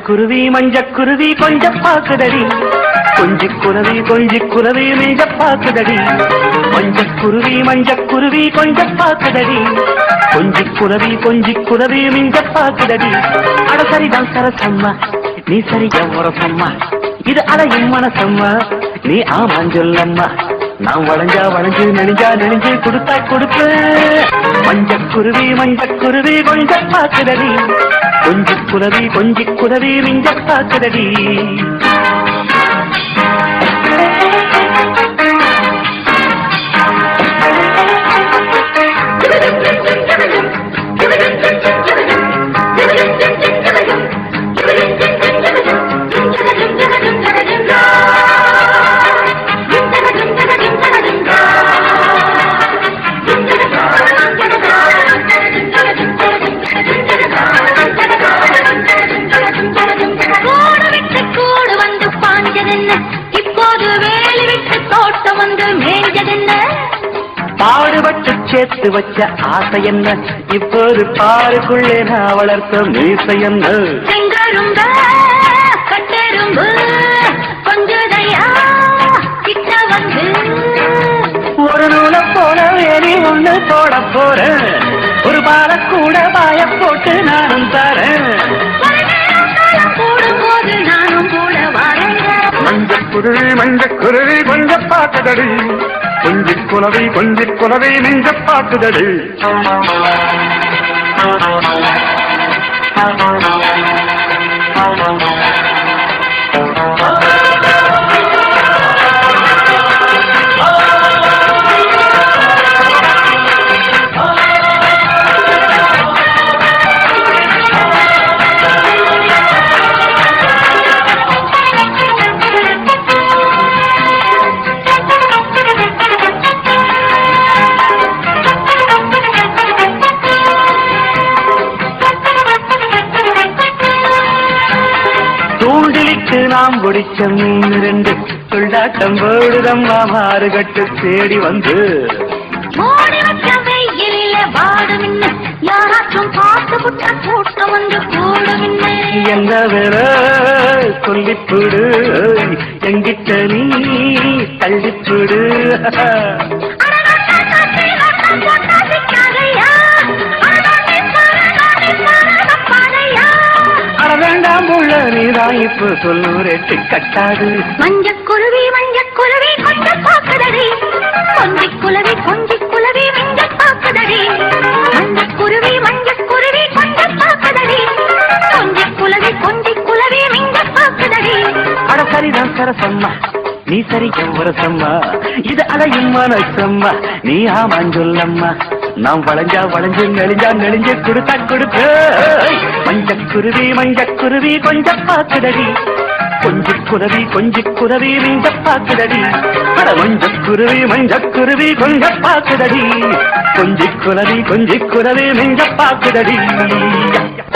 மஞ்சக்குருவி மஞ்சக்குருவி கொஞ்சம் பாக்குதடி, கொஞ்சி குருவி மிஞ்ச பாக்குதடி. மஞ்சக்குருவி மஞ்சக்குருவி கொஞ்சம் பாக்குதடி, கொஞ்சி குருவி மிஞ்ச பாக்குதடி. அட சரிதான் சரசம்மா, நீ சரி எவ்வரசம்மா, இது அலையும் மனசம்மா, நீ ஆமாஞ்சொல்லம்மா. நாம் வளைஞ்சு நெளிஞ்சு கொடுப்பு. மஞ்சக்குருவி கொஞ்சம் பாக்குதடி, கொஞ்சி குருவி மிஞ்ச பாக்குதடி. பாடுபட்டு சேர்த்து வச்ச ஆசை என்ன, இப்போது பாருக்குள்ளே நான் வளர்த்த மீசை என்ன. ஒரு நூலை போல வேறி ஒண்ணு போட போறேன், ஒரு பால கூட பாய போட்டு நானும் தரேன். போடும்போது நானும் கூட வரேன். மஞ்சக்குருவி கொஞ்சம் பாக்குதடி, கொஞ்சி குலவி நெஞ்ச பாக்குதடி. தூண்டிலிட்டு நாம் பிடிச்ச மீன் ரெண்டு துள்ளாட்டம் போடுதம்மா, மாறுகட்டு தேடி வந்து என்ன வேற சொல்லிப்புடு, எங்கிட்ட நீ தள்ளிப்புடு. வேண்டாம் உள்ள நீதான் இப்ப சொல்லூரேட்டு கட்டாது. மஞ்சக்குருவி கொஞ்சம் பாக்குதடி, கொஞ்சி குலவி மிஞ்ச பாக்குதடி. மஞ்சக்குருவி கொஞ்சம் பாக்குதடி, கொஞ்சி குலவி மிஞ்ச பாக்குதடி. அட சரிதான் சரசம்மா, நீ சரி எவ்வரசம்மா, இது அலையும் மனசம்மா, நீ ஆமாஞ்சொல்லம்மா. நாம் வளைஞ்சு நெளிஞ்சு கொடுப்பு. மஞ்சக்குருவி கொஞ்சம் பாக்குதடி, கொஞ்சி குருவி மிஞ்ச பாக்குதடி. அட மஞ்சக்குருவி கொஞ்சம் பாக்குதடி, கொஞ்சி குருவி மிஞ்ச பாக்குதடி.